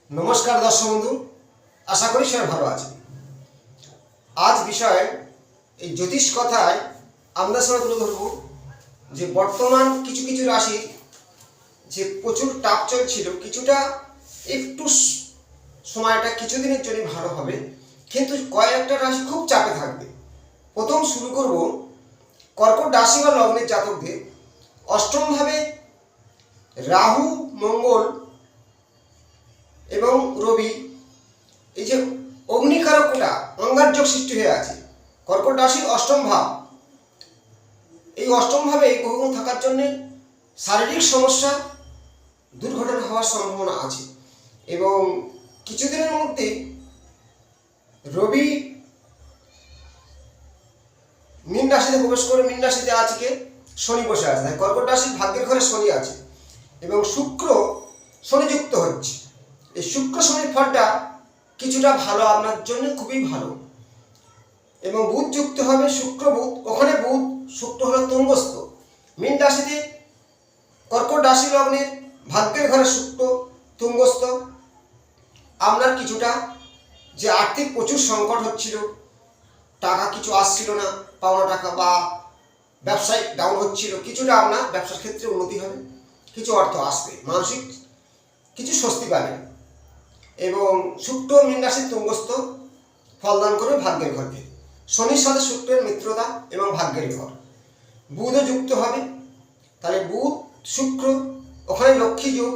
নমস্কার দর্শক বন্ধু, আশা করি সবাই ভালো আছেন। আজ বিষয় এই জ্যোতিষ কথায় আমরা সবাই তুলে ধরব যে বর্তমান কিছু কিছু রাশি যে প্রচুর টাপ চলছিল, কিছুটা একটু সময়টা কিছুদিনের জন্য ভালো হবে, কিন্তু কয়েকটা রাশি খুব চাপে থাকবে। প্রথম শুরু করব কর্কট রাশি বা লগ্নের জাতকদের। অষ্টমভাবে রাহু, মঙ্গল এবং রবি, এই যে অগ্নিকারকটা অঙ্গারযোগ সৃষ্টি হয়ে আছে কর্কট রাশির অষ্টম ভাব। এই অষ্টম ভাবে এই গ্রহগুণ থাকার জন্য শারীরিক সমস্যা, দুর্ঘটনা হওয়ার সম্ভাবনা আছে। এবং কিছুদিনের মধ্যে রবি মীন রাশিতে প্রবেশ করে, মীন রাশিতে আজকে শনি বসে আছে, তাই কর্কট রাশির ভাগ্যের ঘরে শনি আছে এবং শুক্র শনি যুক্ত হচ্ছে। এই শুক্র শনির ফলটা কিছুটা ভালো, আপনার জন্য খুবই ভালো। এবং বুধ যুক্ত হবে, শুক্র বুধ, ওখানে বুধ শুক্র হলো তুঙ্গস্থ মীন রাশিতে। কর্কট রাশি লগ্নের ভাগ্যের ঘরে শুক্র তুঙ্গস্থ। আপনার কিছুটা যে আর্থিক প্রচুর সংকট হচ্ছিল, টাকা কিছু আসছিল না, পাওনা টাকা বা ব্যবসায় ডাউন হচ্ছিল, কিছুটা আপনার ব্যবসার ক্ষেত্রে উন্নতি হবে, কিছু অর্থ আসবে, মানসিক কিছু স্বস্তি পাবেন। এবং শুক্র মীন রাশির তুঙ্গস্থ ফলদান করবে ভাগ্যের ঘরকে। শনির সাথে শুক্রের মিত্রতা এবং ভাগ্যের ঘর। বুধও যুক্ত হবে, তাহলে বুধ শুক্র, ওখানে লক্ষ্মী যোগ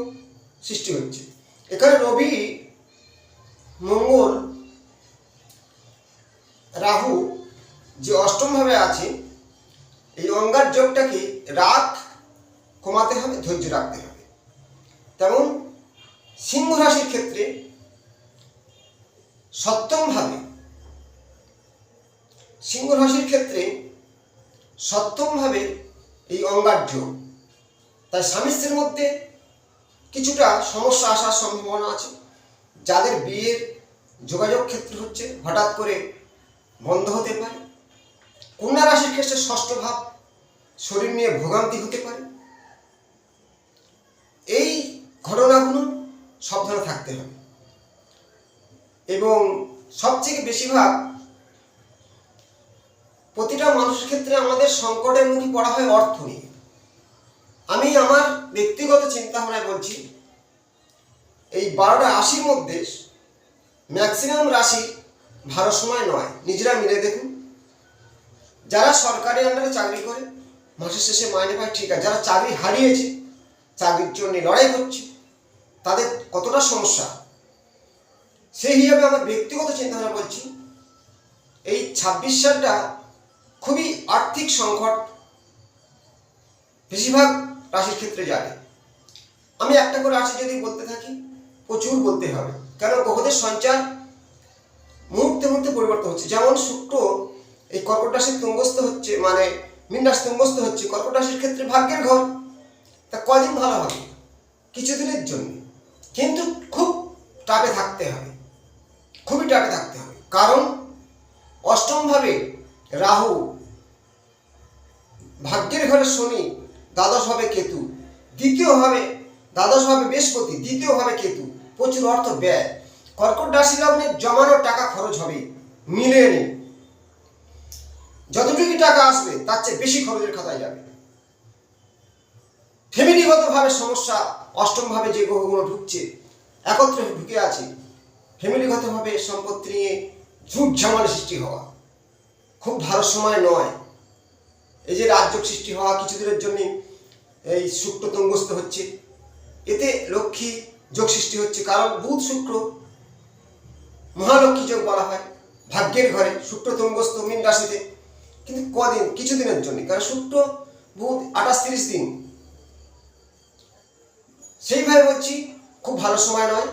সৃষ্টি হচ্ছে। এখানে রবি, মঙ্গল, রাহু যে অষ্টমভাবে আছে, এই অঙ্গার যোগটাকে রাগ কমাতে হবে, ধৈর্য রাখতে হবে। তেমন সিংহ রাশির ক্ষেত্রে সপ্তমভাবে, সিংহ রাশির ক্ষেত্রে সপ্তমভাবে এই অঙ্গার যোগ, তাই স্বামী স্ত্রীর মধ্যে কিছুটা সমস্যা আসার সম্ভাবনা আছে। যাদের বিয়ের যোগাযোগ ক্ষেত্র হচ্ছে, হঠাৎ করে বন্ধ হতে পারে। কন্যা রাশির ক্ষেত্রে ষষ্ঠ ভাব, শরীর নিয়ে ভোগান্তি হতে পারে। এই ঘটনাগুলো সাবধানে থাকতে হবে। এবং সবথেকে বেশিরভাগ প্রতিটা মানুষের ক্ষেত্রে আমাদের সংকটের মুখে পড়া হয় অর্থ নিয়ে। আমি আমার ব্যক্তিগত চিন্তাভাবনায় বলছি, এই 12টা রাশির মধ্যে ম্যাক্সিমাম রাশি ভালো সময় নয়। নিজেরা মিলে দেখুন, যারা সরকারি আন্ডারে চাকরি করে মাসের শেষে মাইনে পায়, ঠিক আছে। যারা চাকরি হারিয়েছে, চাকরির জন্য লড়াই করছে, তাদের কতটা সমস্যা, সেই হিসাবে আমার ব্যক্তিগত চিন্তাভাবনা বলছি, এই 26 সালটা খুবই আর্থিক সংকট বেশিরভাগ রাশির ক্ষেত্রে যাবে। আমি একটা করে রাশি যদি বলতে থাকি, প্রচুর বলতে হবে, কেন গ্রহদের সঞ্চার মুহূর্তে মুহূর্তে পরিবর্তন হচ্ছে। যেমন শুক্র এই কর্কট রাশির তুঙ্গস্থ হচ্ছে, মানে মীন রাশি তুঙ্গস্থ হচ্ছে, কর্কট রাশির ক্ষেত্রে ভাগ্যের ঘর। তা কদিন ভালো হবে? কিছুদিনের জন্য, কিন্তু খুব টাপে থাকতে হবে, খুবই টাপে থাকতে হবে। কারণ অষ্টমভাবে রাহু, ভাগ্যের ঘরে শনি, দ্বাদশভাবে কেতু, দ্বিতীয়ভাবে দ্বাদশভাবে বৃহস্পতি, দ্বিতীয়ভাবে কেতু, প্রচুর অর্থ ব্যয়। কর্কট রাশি লগ্নের জমানো টাকা খরচ হবে, মিলিয়ে নিন। যতটুকু টাকা আসবে তার চেয়ে বেশি খরচের খাতায় যাবে। ফ্যামিলিগতভাবে সমস্যা, অষ্টমভাবে যে গ্রহগুলো ঢুকছে, একত্রে ঢুকে আছে, ফ্যামিলিগতভাবে সম্পত্তি নিয়ে ঝুট ঝামেলা সৃষ্টি হওয়া খুব ভালো সময় নয়। এই যে রাজযোগ সৃষ্টি হওয়া, কিছুদিনের জন্য এই শুক্র তুঙ্গস্থ হচ্ছে, এতে লক্ষ্মী যোগ সৃষ্টি হচ্ছে। কারণ বুধ শুক্র মহালক্ষ্মী যোগ বলা হয় ভাগ্যের ঘরে, শুক্র তুঙ্গস্থ মীন রাশিতে, কিন্তু কদিন, কিছুদিনের জন্য। কারণ শুক্র বুধ 28-30 দিন। সেইভাবে বলছি, খুব ভালো সময় নয়।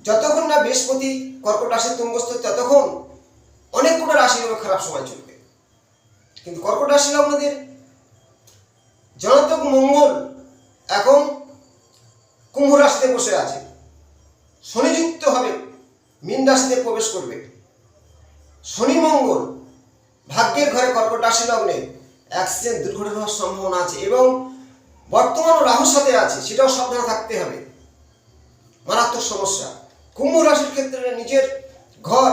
যতক্ষণ না বৃহস্পতি কর্কট রাশির তুঙ্গস্থ, ততক্ষণ অনেক কটা রাশির খারাপ সময় চলবে। কিন্তু কর্কট রাশি লগ্নদের জনতক মঙ্গল এখন কুম্ভ রাশিতে বসে আছে, শনি যুক্ত হবে, মীন রাশিতে প্রবেশ করবে। শনি মঙ্গল ভাগ্যের ঘরে কর্কট রাশি লগ্নে, অ্যাক্সিডেন্ট, দুর্ঘটনা হওয়ার সম্ভাবনা আছে। এবং বর্তমান রাহুর সাথে আছে, সেটাও সাবধানে থাকতে হবে। মারাত্মক সমস্যা। কুম্ভ রাশির ক্ষেত্রে নিজের ঘর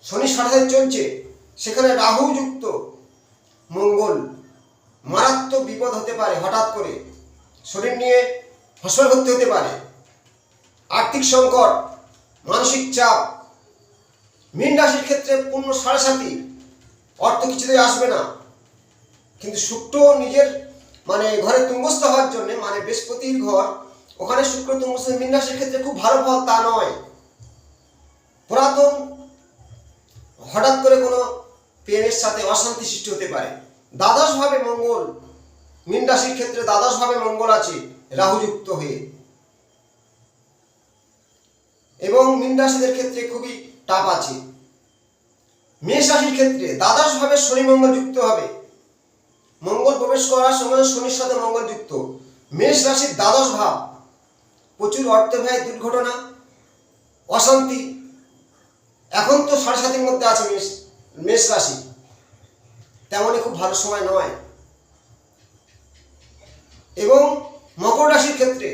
শনি সাড়ে চলছে, সেখানে রাহু যুক্ত মঙ্গল, মারাত্মক বিপদ হতে পারে। হঠাৎ করে শরীর নিয়ে হাসপাতাল ভর্তি হতে পারে, আর্থিক সংকট, মানসিক চাপ। মীন রাশির ক্ষেত্রে পূর্ণ 7.5, অর্থ কিছুতেই আসবে না। কিন্তু শুক্র নিজের ঘরে তুঙ্গস্থ হওয়ার জন্য, বৃহস্পতির ঘর, ওখানে শুক্র তুঙ্গস্থ। মীন রাশির ক্ষেত্রে খুব ভালো ফল তা নয়। পুরাতন হঠাৎ করে কোনো প্রেমের সাথে অশান্তি সৃষ্টি হতে পারে। দ্বাদশভাবে মঙ্গল, মীন রাশির ক্ষেত্রে দ্বাদশভাবে মঙ্গল আছে রাহুযুক্ত হয়ে, এবং মীন রাশিদের ক্ষেত্রে খুবই টাপ আছে। মেষ রাশির ক্ষেত্রে দ্বাদশভাবে শনি মঙ্গল যুক্ত হবে। মঙ্গল প্রবেশ করার সময় শনির সাথে মঙ্গল যুক্ত। মেষ রাশির দ্বাদশ ভাব, প্রচুর অর্থ ব্যয়, দুর্ঘটনা, অশান্তি। এখন তো 7.5-এর মধ্যে আছে মেষ রাশি, তেমনই খুব ভালো সময় নয়। এবং মকর রাশির ক্ষেত্রে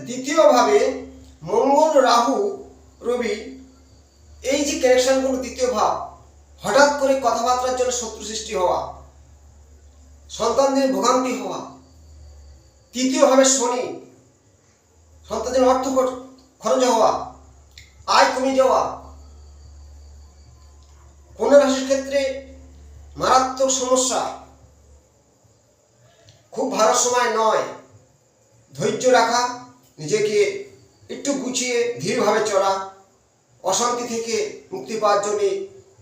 দ্বিতীয়ভাবে মঙ্গল, রাহু, রবি, এই যে কানেকশনগুলো, দ্বিতীয় ভাব, হঠাৎ করে কথাবার্তার জন্য শত্রু সৃষ্টি হওয়া, সন্তানদের ভোগান্তি হওয়া। তৃতীয়ভাবে শনি, সন্তানদের অর্থ খরচ হওয়া, আয় কমে যাওয়া। কন্যা রাশির ক্ষেত্রে মারাত্মক সমস্যা, খুব ভালো সময় নয়। ধৈর্য রাখা, নিজেকে একটু গুছিয়ে ধীরভাবে চলা, অশান্তি থেকে মুক্তি পাওয়ার জন্য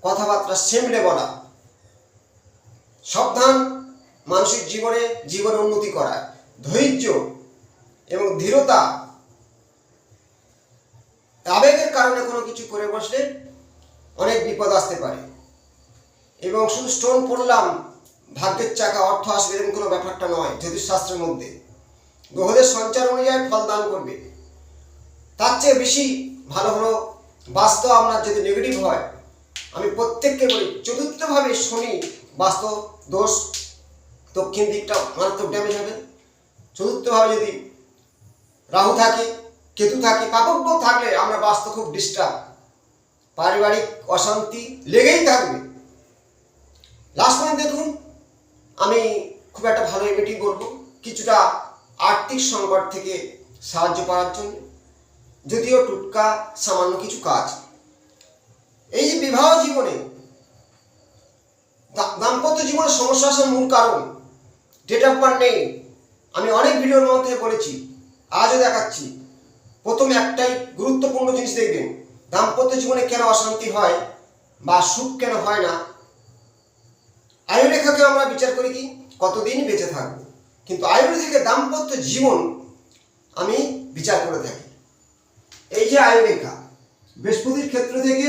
কথাবার্তা সেমলে বলা। সাবধান, মানসিক জীবনে উন্নতি করায় ধৈর্য এবং ধীরতা। আবেগের কারণে কোনো কিছু করে বসলে অনেক বিপদ আসতে পারে। এবং শুধু স্টোন পড়লাম, ভাগ্যের চাকা, অর্থ আসবে, এরকম কোনো ব্যাপারটা নয়। জ্যোতিষশাস্ত্রের মধ্যে গ্রহদের সঞ্চার অনুযায়ী ফল দান করবে। তার চেয়ে বেশি ভালো হলো বাস্তু আপনার যদি নেগেটিভ হয়, আমি প্রত্যেককে বলি, চতুর্থভাবে শনি বাস্তু দোষ, দক্ষিণ দিকটা মারাত্মক ড্যামেজ হবে। চতুর্থভাবে যদি রাহু থাকে, কেতু থাকে, পাপগ্রহ থাকলে আমরা বাস্তু খুব ডিস্টার্ব, পারিবারিক অশান্তি লেগেই থাকবে। লাস্ট পয়েন্ট দেখুন, আমি খুব একটা ভালো রেমেডি বলবো, কিছুটা আর্থিক সংকট থেকে সাহায্য পাওয়ার জন্য, যদিও টুটকা সামান্য কিছু কাজ। এই যে বিবাহ জীবনে, দাম্পত্য জীবনে সমস্যা আসার মূল কারণ ডেট অফ বার্থ নেই। আমি অনেক ভিডিওর মধ্যে বলেছি, আজও দেখাচ্ছি। প্রথমে একটাই গুরুত্বপূর্ণ জিনিস দেখবেন, দাম্পত্য জীবনে কেন অশান্তি হয় বা সুখ কেন হয় না। আয়ুরেখাকে আমরা বিচার করি কি কতদিন বেঁচে থাকবো, কিন্তু আয়ুর্বেদ থেকে দাম্পত্য জীবন আমি বিচার করে থাকি। এই যে আয়ুরেখা, বৃহস্পতির ক্ষেত্র থেকে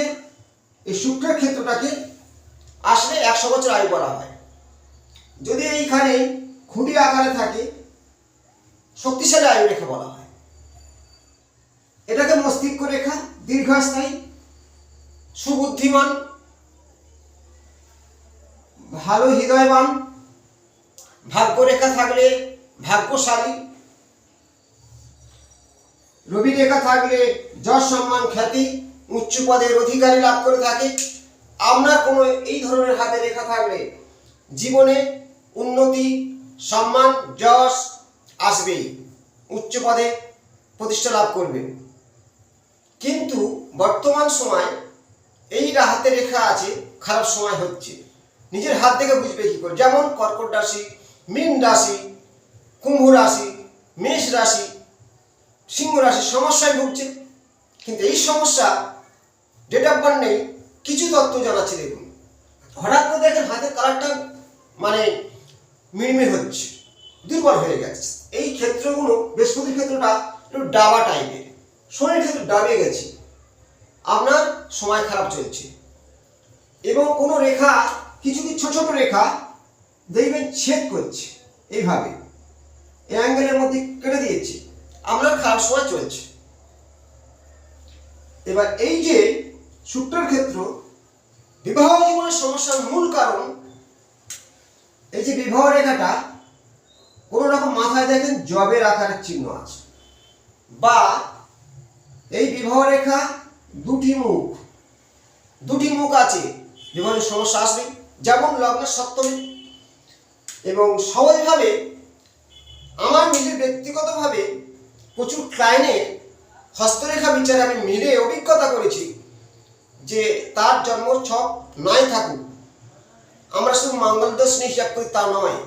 এই শুক্রের ক্ষেত্রটাকে আসলে 100 বছর আয়ু বলা হয়। যদি এইখানে খুঁটি আকারে থাকে, শক্তিশালী আয়ুরেখা বলা হয়। এটাকে মস্তিষ্ক রেখা, দীর্ঘস্থায়ী, সুবুদ্ধিমান, ভালো হৃদয়বান। ভাগ্যরেখা থাকলে ভাগ্যশালী, রবি রেখা থাকলে যশ সম্মান খ্যাতি, উচ্চ পদের অধিকারী লাভ করে থাকে। আপনার কোনো এই ধরনের হাতে রেখা থাকলে জীবনে উন্নতি, সম্মান, যশ আসবেই, উচ্চ পদে প্রতিষ্ঠা লাভ করবে। কিন্তু বর্তমান সময় এই হাতে রেখা আছে, খারাপ সময় হচ্ছে। নিজের হাত থেকে বুঝবে কি করে? যেমন কর্কট রাশি, মীন রাশি, কুম্ভ রাশি, মেষ রাশি, সিংহ রাশি সমস্যায় ভুগছে। কিন্তু এই সমস্যা ডেট অফ বার্থ নেই, কিছু তথ্য জানাচ্ছি। দেখুন, হঠাৎ করে দেখেন হাতের কালারটা মিড়মিড় হচ্ছে, দুর্বল হয়ে গেছে। এই ক্ষেত্রগুলো, বৃহস্পতির ক্ষেত্রটা একটু ডাবা টাইপের, শরীরের ক্ষেত্রে ডাবে গেছে, আপনার সময় খারাপ চলছে। এবং কোনো রেখা, কিছু কিছু ছোট ছোট রেখা দেখবেন ছেদ করছে, এইভাবে এই অ্যাঙ্গেলের মধ্যে কেটে দিয়েছে, আপনার খারাপ সময় চলছে। এবার এই যে শুক্রের ক্ষেত্র, বিবাহ জীবনের সমস্যার মূল কারণ, এই যে বিবাহ রেখাটা কোনো রকম মাথায় দেখেন জবের আকারের চিহ্ন আছে, বা এই বিবাহ রেখা দুটি মুখ আছে, বিবাহের সমস্যা আসবে, যেমন লগ্নের সপ্তমী। এবং সহজভাবে আমার নিজের ব্যক্তিগতভাবে প্রচুর ক্লায়েন্টের হস্তরেখা বিচারে আমি মিলে অভিজ্ঞতা করেছি যে তার জন্ম ছক নাই থাকুক, আমরা শুধু মঙ্গল দোষ নিয়ে হিসাব করি তা নয়,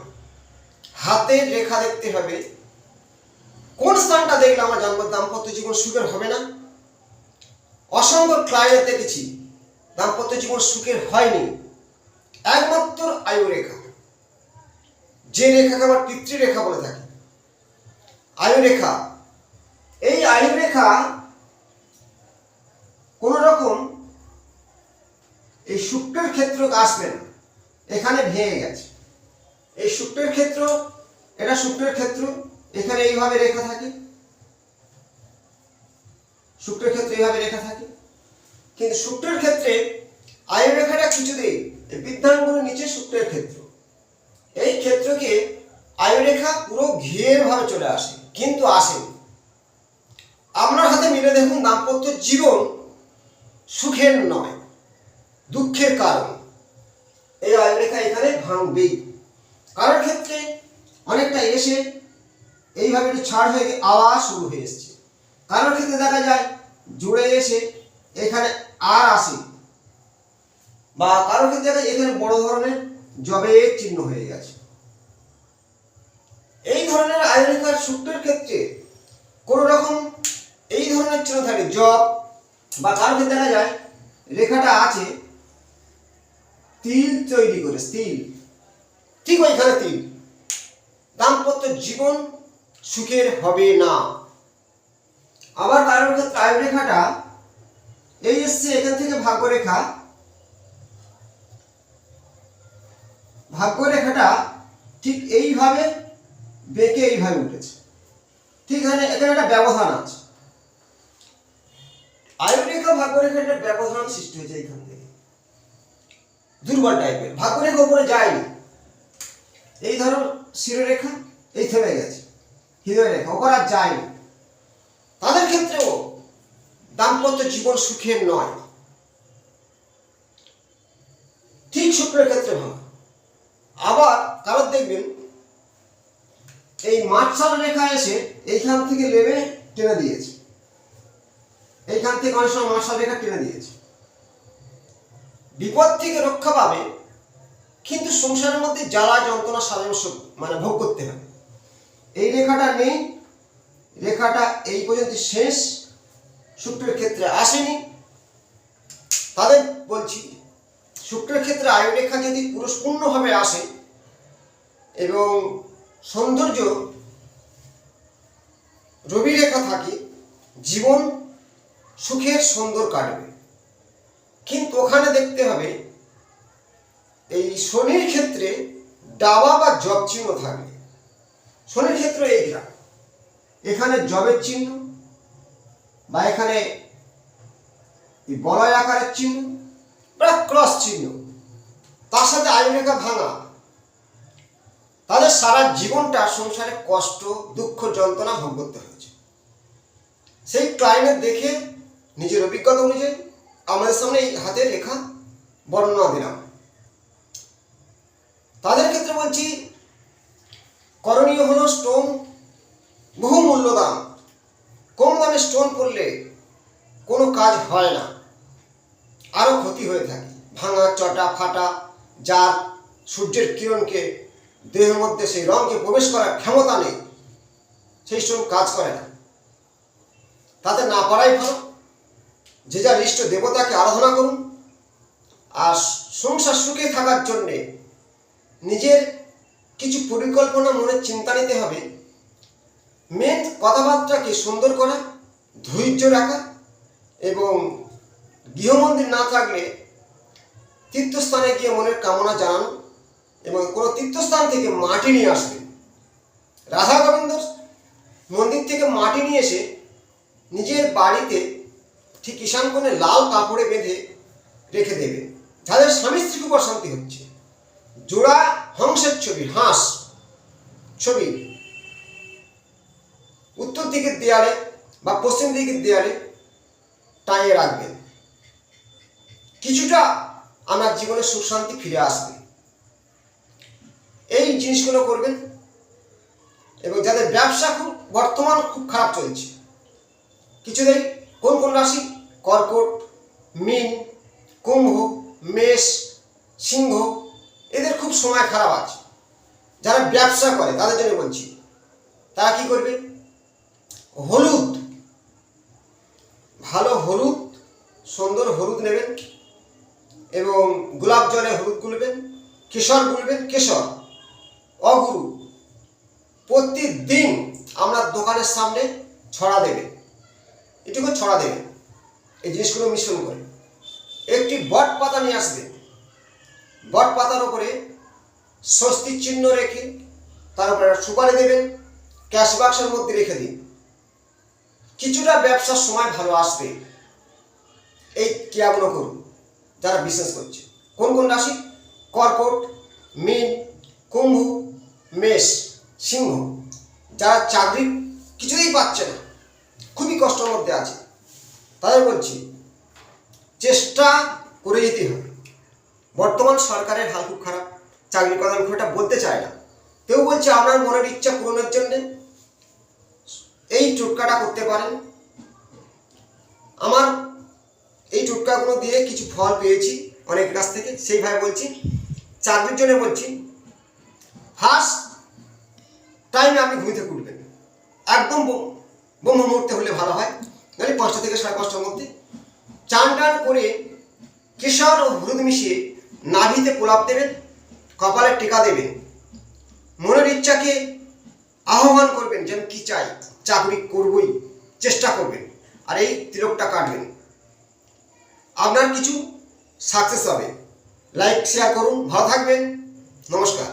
হাতের রেখা দেখতে হবে, কোন স্থানটা দেখলে আমার দাম্পত্য জীবন সুখের হবে না। অসংখ্য ক্লায়েন্ট দেখেছি দাম্পত্য জীবন সুখের হয়নি, একমাত্র আয়ু রেখা, যে রেখাকে আমার পিতৃরেখা বলে থাকি, আয়ু রেখা। এই আয়ু রেখা কোন রকম এই শুক্রের ক্ষেত্র আসবে না, এখানে ভেঙে গেছে। এই শুক্রের ক্ষেত্র, এটা শুক্রের ক্ষেত্র, এখানে এইভাবে রেখা থাকে, শুক্রের ক্ষেত্রে এইভাবে রেখা থাকে। কিন্তু শুক্রের ক্ষেত্রে আয়ু রেখাটা কিছুতেই বৃদ্ধাঙ্গুলের নিচে শুক্রের ক্ষেত্র, এই ক্ষেত্রকে আয়ু রেখা পুরো ঘিরের ভাবে চলে আসে, কিন্তু আসেনি। আপনার হাতে মিলে দেখুন দাম্পত্য জীবন সুখের নয়, দুঃখের কারণ। এই আয়ু রেখা এখানে ভাঙবেই। কারোর ক্ষেত্রে অনেকটা এসে এইভাবে একটু ছাড় হয়ে আওয়াজ শুরু হয়ে এসছে, কারোর ক্ষেত্রে দেখা যায় জুড়ে এসে এখানে আর আসে, বা কারোর ক্ষেত্রে দেখা যায় এখানে বড় ধরনের জবের চিহ্ন হয়ে গেছে। এই ধরনের আয়ু রেখার শুক্রের ক্ষেত্রে কোন রকম এই ধরনের চিহ্ন থাকে জব, বা কারোর ক্ষেত্রে দেখা যায় রেখাটা আছে তিল তৈরি করে, তিল, ঠিক ওইখানে তিল, দাম্পত্য জীবন সুখের হবে না। আবার কারোর ক্ষেত্রে আয়ু রেখাটা এই এসছে এখান থেকে ভাগ্যরেখা, ভাগ্যরেখাটা ঠিক এইভাবে বেঁকে এইভাবে উঠেছে, ঠিক এখানে একটা ব্যবধান আছে। আয়ু রেখা ভাগ্যরেখা একটা ব্যবধান সৃষ্টি হয়েছে এইখান থেকে, দুর্বল টাইপের। ভাগ্যরেখা উপরে যায়নি, এই ধরো শিরোরেখা এই থেমে গেছে, হৃদয় রেখা ওপর আর যায়নি, তাদের ক্ষেত্রেও দাম্পত্য জীবন সুখের নয়, ঠিক শুক্রের ক্ষেত্রে ভাঙা। আবার কারোর দেখবেন এই মাঝখান রেখা এসে এইখান থেকে লেবে টেনে দিয়েছে, এইখান থেকে অনেক সময় মাঝখান রেখা টেনে দিয়েছে, বিপদ থেকে রক্ষা পাবে, কিন্তু সংসারের মধ্যে জ্বালা যন্ত্রণা মানে ভোগ করতে হবে। এই রেখাটা নেই, রেখাটা এই পর্যন্ত শেষ, শুক্রের ক্ষেত্রে আসেনি, তাদের বলছি শুক্রের ক্ষেত্রে আয়ু রেখা যদি পুরুষপূর্ণভাবে আসে এবং সৌন্দর্য রবি রেখা থাকে, জীবন সুখের সুন্দর কাটবে। কিন্তু ওখানে দেখতে হবে এই শনির ক্ষেত্রে ডাবা বা জব চিহ্ন থাকবে, শনির ক্ষেত্রে এইটা, এখানে জবের চিহ্ন বা এখানে বলয় আকারের চিহ্ন বা ক্রস চিহ্ন, তার সাথে আয়ু রেখা ভাঙা, তাদের সারা জীবনটা সংসারে কষ্ট দুঃখ যন্ত্রণা ভোগ করতে হয়েছে। সেই ক্লায়েন্ট দেখে নিজের অভিজ্ঞতা অনুযায়ী আমাদের সামনে এই হাতের রেখা বর্ণনা দিলাম। তাদের ক্ষেত্রে বলছি করণীয় হলো স্টোন বহু মূল্য দাম, কম দামে স্টোন পড়লে কোনো কাজ হয় না, আরো ক্ষতি হয়ে থাকে, ভাঙা চটা ফাটা, যার সূর্যের কিরণকে দেহের মধ্যে সেই রঙকে প্রবেশ করার ক্ষমতা নেই, সেই স্টোন কাজ করে না। তাতে না পারাই ভালো, যে যার ইষ্ট দেবতাকে আরাধনা করুন। আর সংসার সুখে থাকার জন্যে নিজের কিছু পরিকল্পনা মনে চিন্তা নিতে হবে। মেন কথাবার্তাকে সুন্দর করা, ধৈর্য রাখা, এবং গৃহমন্দির না থাকলে তীর্থস্থানে গিয়ে মনের কামনা জানানো, এবং কোনো তীর্থস্থান থেকে মাটি নিয়ে আসবেন। রাধা গোবিন্দ মন্দির থেকে মাটি নিয়ে এসে নিজের বাড়িতে ঠিক ঈশান কোণে লাল কাপড়ে বেঁধে রেখে দেবেন। যাদের স্বামী স্ত্রীর উপর শান্তি হচ্ছে, জোড়া হংসের ছবি, হাঁস ছবি উত্তর দিকের দেয়ালে বা পশ্চিম দিকের দেয়ালে টাঙিয়ে রাখবেন। কিছুটা আপনার জীবনে সুখ শান্তি ফিরে আসবে। এই জিনিসগুলো করবেন। এবং যাদের ব্যবসা বর্তমান খুব খারাপ চলছে, কিছুতেই কোন কোন রাশি? কর্কট, মীন, কুম্ভ, মেষ, সিংহ, এদের খুব সময় খারাপ আছে। যারা ব্যবসা করে তাদের জন্য বলছি, তারা কি করবে? হলুদ, ভালো হলুদ, সুন্দর হলুদ নেবেন এবং গোলাপ জলে হলুদ গুলবেন, কেশর গুলবেন, কেশর অগুরু প্রতিদিন আপনার দোকানের সামনে ছড়া দেবে, এটুকু ছড়া দেবে। এই জিনিসগুলো মিশ্রণ করে একটি বট পাতা নিয়ে আসবেন। বট পাতার উপরে স্বস্তির চিহ্ন রেখে তার উপরে সুপারি দেবেন, ক্যাশ বাক্সের মধ্যে রেখে দিন। কিছুটা ব্যবসার সময় ভালো আসবে। এই ক্রিয়াগুলো করুন যারা বিজনেস করছে। কোন কোন রাশি? কর্কট, মীন, কুম্ভ, মেষ, সিংহ। যারা চাকরি কিছুতেই পাচ্ছে না, খুবই কষ্টের মধ্যে আছে, তাদের বলছি চেষ্টা করে যেতে হবে। বর্তমান সরকারের হাল খুব খারাপ, চাকরির কথা আমি খুব একটা বলতে চাই না, কেউ বলছে আপনার মনের ইচ্ছা পূরণের জন্য এই টোটকাটা করতে পারেন। আমার এই টোটকাগুলো দিয়ে কিছু ফল পেয়েছি অনেক কাছ থেকে, সেইভাবে বলছি। চাকরির জন্য বলছি, ফার্স্ট টাইমে আপনি ঘুম থেকে উঠবেন, একদম ব্রহ্ম মুহূর্তে হলে ভালো হয়, মানে 5টা থেকে 5:30টার মধ্যে। চান টান করে কেশর ও হলুদ মিশিয়ে নাভিতে প্রলাপ দেবেন, কপালে টিকা দেবেন, মনের ইচ্ছাকে আহ্বান করবেন যেন কি চাই, চাকরি করবই, চেষ্টা করবেন, আর এই তিলকটা কাটবেন। আপনার কিছু সাকসেস হবে। লাইক শেয়ার করুন, ভালো থাকবেন, নমস্কার।